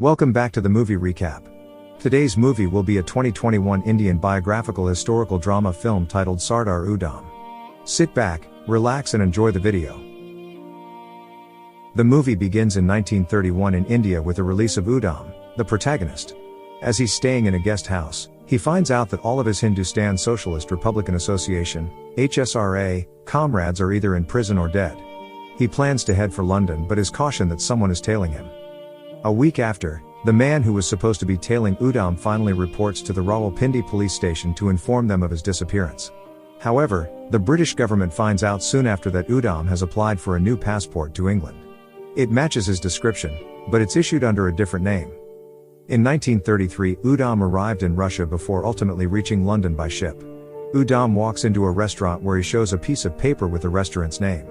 Welcome back to the movie recap. Today's movie will be a 2021 Indian biographical historical drama film titled Sardar Udham. Sit back, relax and enjoy the video. The movie begins in 1931 in India with the release of Udham, the protagonist. As he's staying in a guest house, he finds out that all of his Hindustan Socialist Republican Association, HSRA, comrades are either in prison or dead. He plans to head for London but is cautioned that someone is tailing him. A week after, the man who was supposed to be tailing Udham finally reports to the Rawalpindi police station to inform them of his disappearance. However, the British government finds out soon after that Udham has applied for a new passport to England. It matches his description, but it's issued under a different name. In 1933, Udham arrived in Russia before ultimately reaching London by ship. Udham walks into a restaurant where he shows a piece of paper with the restaurant's name.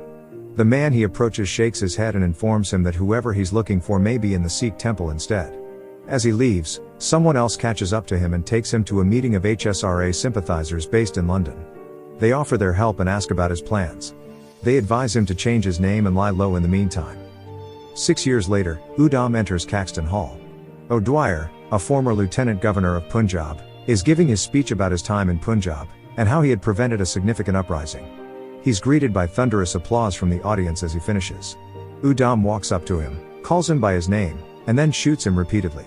The man he approaches shakes his head and informs him that whoever he's looking for may be in the Sikh temple instead. As he leaves, someone else catches up to him and takes him to a meeting of HSRA sympathizers based in London. They offer their help and ask about his plans. They advise him to change his name and lie low in the meantime. 6 years later, Udham enters Caxton Hall. O'Dwyer, a former lieutenant governor of Punjab, is giving his speech about his time in Punjab, and how he had prevented a significant uprising. He's greeted by thunderous applause from the audience as he finishes. Udham walks up to him, calls him by his name, and then shoots him repeatedly.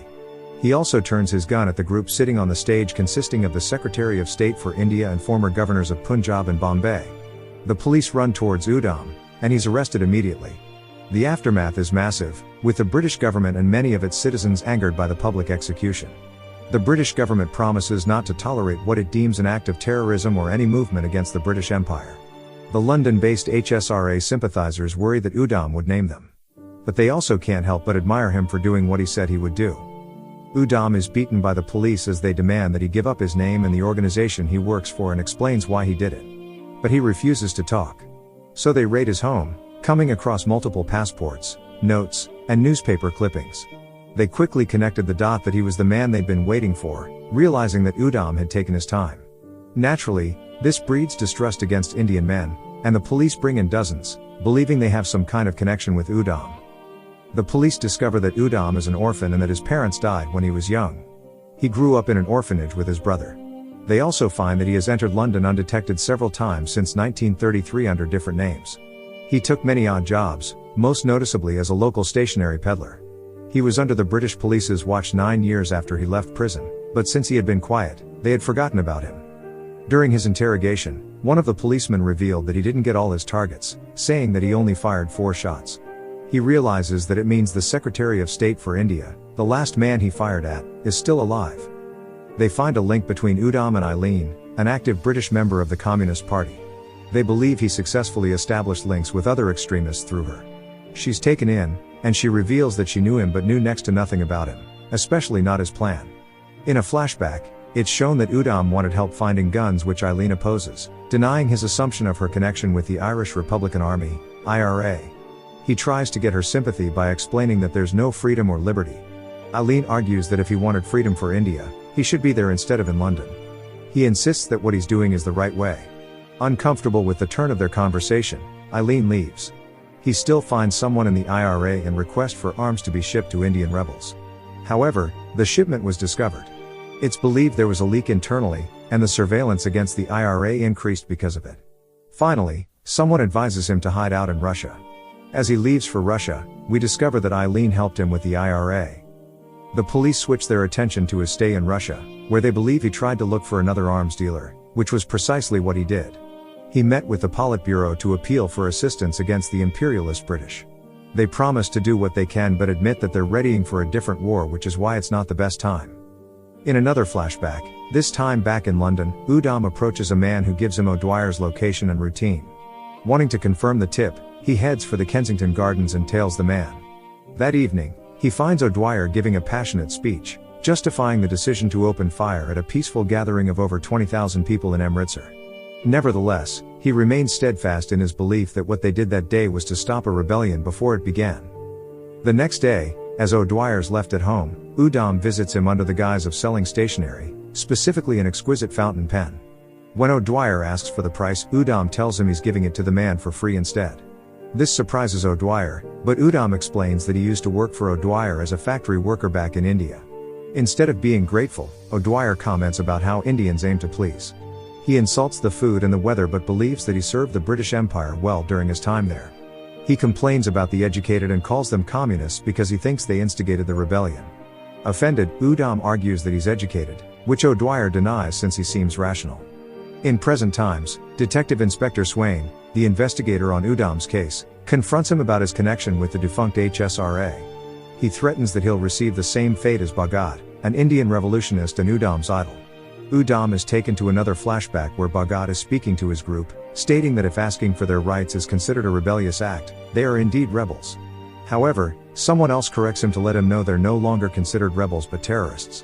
He also turns his gun at the group sitting on the stage consisting of the Secretary of State for India and former governors of Punjab and Bombay. The police run towards Udham, and he's arrested immediately. The aftermath is massive, with the British government and many of its citizens angered by the public execution. The British government promises not to tolerate what it deems an act of terrorism or any movement against the British Empire. The London-based HSRA sympathizers worry that Udham would name them. But they also can't help but admire him for doing what he said he would do. Udham is beaten by the police as they demand that he give up his name and the organization he works for and explains why he did it. But he refuses to talk. So they raid his home, coming across multiple passports, notes, and newspaper clippings. They quickly connected the dot that he was the man they'd been waiting for, realizing that Udham had taken his time. Naturally, this breeds distrust against Indian men, and the police bring in dozens, believing they have some kind of connection with Udham. The police discover that Udham is an orphan and that his parents died when he was young. He grew up in an orphanage with his brother. They also find that he has entered London undetected several times since 1933 under different names. He took many odd jobs, most noticeably as a local stationery peddler. He was under the British police's watch 9 years after he left prison, but since he had been quiet, they had forgotten about him. During his interrogation, one of the policemen revealed that he didn't get all his targets, saying that he only fired 4 shots. He realizes that it means the Secretary of State for India, the last man he fired at, is still alive. They find a link between Udham and Eileen, an active British member of the Communist Party. They believe he successfully established links with other extremists through her. She's taken in, and she reveals that she knew him but knew next to nothing about him, especially not his plan. In a flashback, it's shown that Udham wanted help finding guns, which Eileen opposes, denying his assumption of her connection with the Irish Republican Army, IRA. He tries to get her sympathy by explaining that there's no freedom or liberty. Eileen argues that if he wanted freedom for India, he should be there instead of in London. He insists that what he's doing is the right way. Uncomfortable with the turn of their conversation, Eileen leaves. He still finds someone in the IRA and requests for arms to be shipped to Indian rebels. However, the shipment was discovered. It's believed there was a leak internally, and the surveillance against the IRA increased because of it. Finally, someone advises him to hide out in Russia. As he leaves for Russia, we discover that Eileen helped him with the IRA. The police switch their attention to his stay in Russia, where they believe he tried to look for another arms dealer, which was precisely what he did. He met with the Politburo to appeal for assistance against the imperialist British. They promise to do what they can but admit that they're readying for a different war, which is why it's not the best time. In another flashback, this time back in London, Udham approaches a man who gives him O'Dwyer's location and routine. Wanting to confirm the tip, he heads for the Kensington Gardens and tails the man. That evening, he finds O'Dwyer giving a passionate speech, justifying the decision to open fire at a peaceful gathering of over 20,000 people in Amritsar. Nevertheless, he remains steadfast in his belief that what they did that day was to stop a rebellion before it began. The next day, as O'Dwyer's left at home, Udham visits him under the guise of selling stationery, specifically an exquisite fountain pen. When O'Dwyer asks for the price, Udham tells him he's giving it to the man for free instead. This surprises O'Dwyer, but Udham explains that he used to work for O'Dwyer as a factory worker back in India. Instead of being grateful, O'Dwyer comments about how Indians aim to please. He insults the food and the weather but believes that he served the British Empire well during his time there. He complains about the educated and calls them communists because he thinks they instigated the rebellion. Offended, Udham argues that he's educated, which O'Dwyer denies since he seems rational. In present times, Detective Inspector Swain, the investigator on Udham's case, confronts him about his connection with the defunct HSRA. He threatens that he'll receive the same fate as Bhagat, an Indian revolutionist and Udham's idol. Udham is taken to another flashback where Bhagat is speaking to his group, stating that if asking for their rights is considered a rebellious act, they are indeed rebels. However, someone else corrects him to let him know they're no longer considered rebels but terrorists.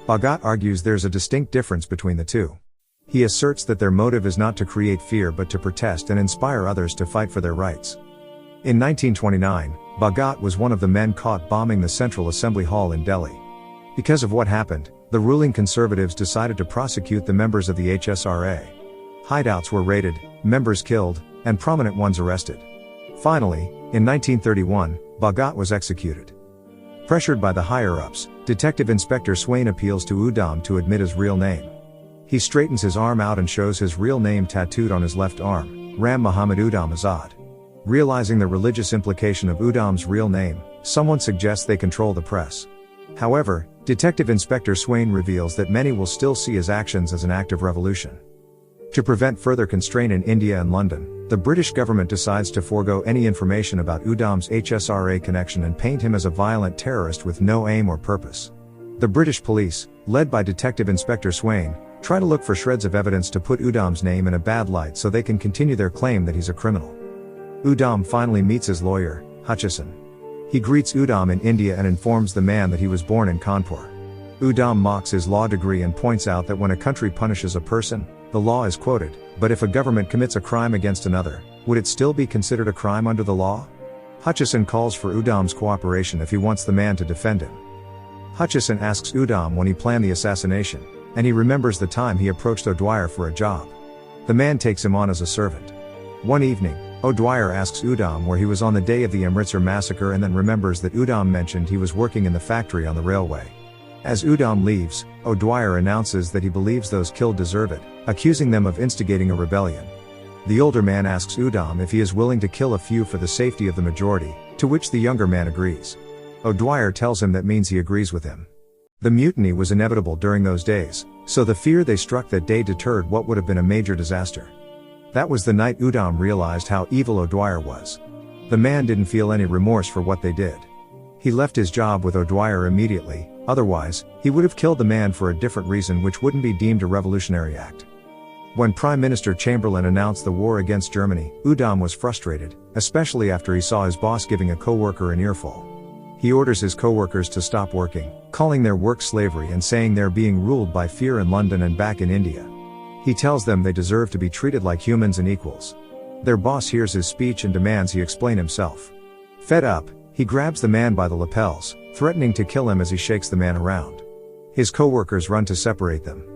Bhagat argues there's a distinct difference between the two. He asserts that their motive is not to create fear but to protest and inspire others to fight for their rights. In 1929, Bhagat was one of the men caught bombing the Central Assembly Hall in Delhi. Because of what happened, the ruling conservatives decided to prosecute the members of the HSRA. Hideouts were raided, members killed, and prominent ones arrested. Finally, in 1931, Bhagat was executed. Pressured by the higher-ups, Detective Inspector Swain appeals to Udham to admit his real name. He straightens his arm out and shows his real name tattooed on his left arm, Ram Muhammad Udham Azad. Realizing the religious implication of Udham's real name, someone suggests they control the press. However, Detective Inspector Swain reveals that many will still see his actions as an act of revolution. To prevent further constraint in India and London, the British government decides to forego any information about Udham's HSRA connection and paint him as a violent terrorist with no aim or purpose. The British police, led by Detective Inspector Swain, try to look for shreds of evidence to put Udham's name in a bad light so they can continue their claim that he's a criminal. Udham finally meets his lawyer, Hutchison. He greets Udham in India and informs the man that he was born in Kanpur. Udham mocks his law degree and points out that when a country punishes a person, the law is quoted, but if a government commits a crime against another, would it still be considered a crime under the law? Hutchison calls for Udham's cooperation if he wants the man to defend him. Hutchison asks Udham when he planned the assassination, and he remembers the time he approached O'Dwyer for a job. The man takes him on as a servant. One evening, O'Dwyer asks Udham where he was on the day of the Amritsar massacre and then remembers that Udham mentioned he was working in the factory on the railway. As Udham leaves, O'Dwyer announces that he believes those killed deserve it, accusing them of instigating a rebellion. The older man asks Udham if he is willing to kill a few for the safety of the majority, to which the younger man agrees. O'Dwyer tells him that means he agrees with him. The mutiny was inevitable during those days, so the fear they struck that day deterred what would have been a major disaster. That was the night Udham realized how evil O'Dwyer was. The man didn't feel any remorse for what they did. He left his job with O'Dwyer immediately, otherwise, he would have killed the man for a different reason which wouldn't be deemed a revolutionary act. When Prime Minister Chamberlain announced the war against Germany, Udham was frustrated, especially after he saw his boss giving a co-worker an earful. He orders his co-workers to stop working, calling their work slavery and saying they're being ruled by fear in London and back in India. He tells them they deserve to be treated like humans and equals. Their boss hears his speech and demands he explain himself. Fed up, he grabs the man by the lapels, threatening to kill him as he shakes the man around. His co-workers run to separate them.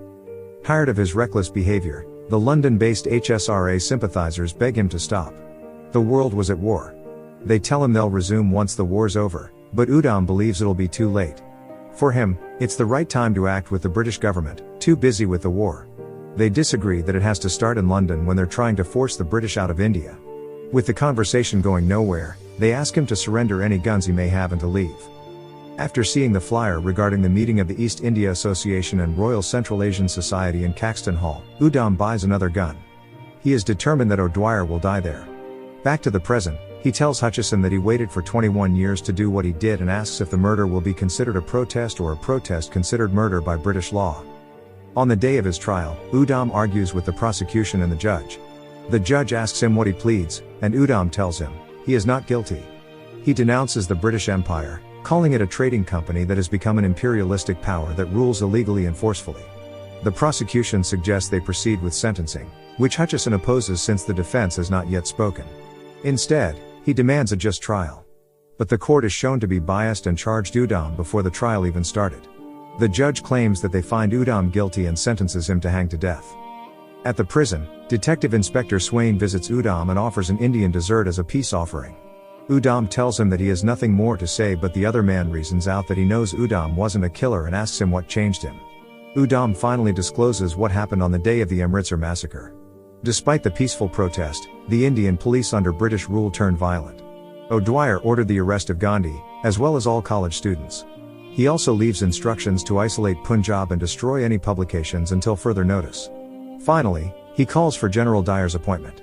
Tired of his reckless behavior, the London-based HSRA sympathizers beg him to stop. The world was at war. They tell him they'll resume once the war's over, but Udham believes it'll be too late. For him, it's the right time to act with the British government, too busy with the war. They disagree that it has to start in London when they're trying to force the British out of India. With the conversation going nowhere, they ask him to surrender any guns he may have and to leave. After seeing the flyer regarding the meeting of the East India Association and Royal Central Asian Society in Caxton Hall, Udham buys another gun. He is determined that O'Dwyer will die there. Back to the present, he tells Hutchison that he waited for 21 years to do what he did and asks if the murder will be considered a protest or a protest considered murder by British law. On the day of his trial, Udham argues with the prosecution and the judge. The judge asks him what he pleads, and Udham tells him he is not guilty. He denounces the British Empire, calling it a trading company that has become an imperialistic power that rules illegally and forcefully. The prosecution suggests they proceed with sentencing, which Hutchison opposes since the defense has not yet spoken. Instead, he demands a just trial. But the court is shown to be biased and charged Udham before the trial even started. The judge claims that they find Udham guilty and sentences him to hang to death. At the prison, Detective Inspector Swain visits Udham and offers an Indian dessert as a peace offering. Udham tells him that he has nothing more to say, but the other man reasons out that he knows Udham wasn't a killer and asks him what changed him. Udham finally discloses what happened on the day of the Amritsar massacre. Despite the peaceful protest, the Indian police under British rule turned violent. O'Dwyer ordered the arrest of Gandhi, as well as all college students. He also leaves instructions to isolate Punjab and destroy any publications until further notice. Finally, he calls for General Dyer's appointment.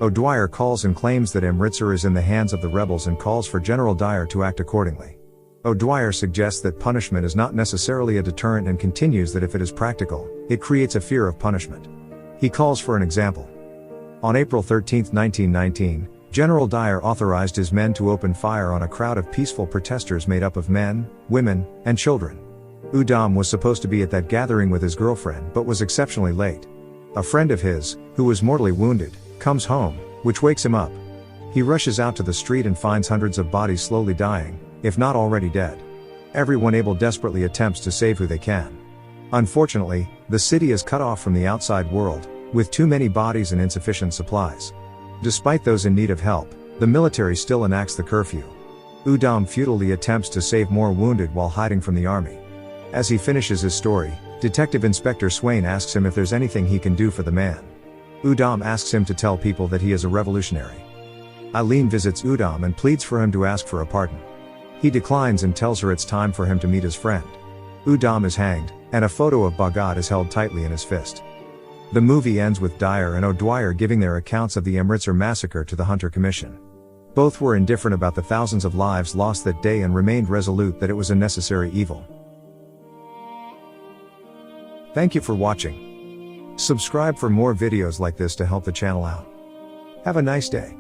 O'Dwyer calls and claims that Amritsar is in the hands of the rebels and calls for General Dyer to act accordingly. O'Dwyer suggests that punishment is not necessarily a deterrent and continues that if it is practical, it creates a fear of punishment. He calls for an example. On April 13, 1919, General Dyer authorized his men to open fire on a crowd of peaceful protesters made up of men, women, and children. Udham was supposed to be at that gathering with his girlfriend but was exceptionally late. A friend of his, who was mortally wounded, comes home, which wakes him up. He rushes out to the street and finds hundreds of bodies slowly dying, if not already dead. Everyone able desperately attempts to save who they can. Unfortunately, the city is cut off from the outside world, with too many bodies and insufficient supplies. Despite those in need of help, the military still enacts the curfew. Udham futilely attempts to save more wounded while hiding from the army. As he finishes his story, Detective Inspector Swain asks him if there's anything he can do for the man. Udham asks him to tell people that he is a revolutionary. Eileen visits Udham and pleads for him to ask for a pardon. He declines and tells her it's time for him to meet his friend. Udham is hanged, and a photo of Bhagat is held tightly in his fist. The movie ends with Dyer and O'Dwyer giving their accounts of the Amritsar massacre to the Hunter Commission. Both were indifferent about the thousands of lives lost that day and remained resolute that it was a necessary evil. Thank you for watching. Subscribe for more videos like this to help the channel out. Have a nice day.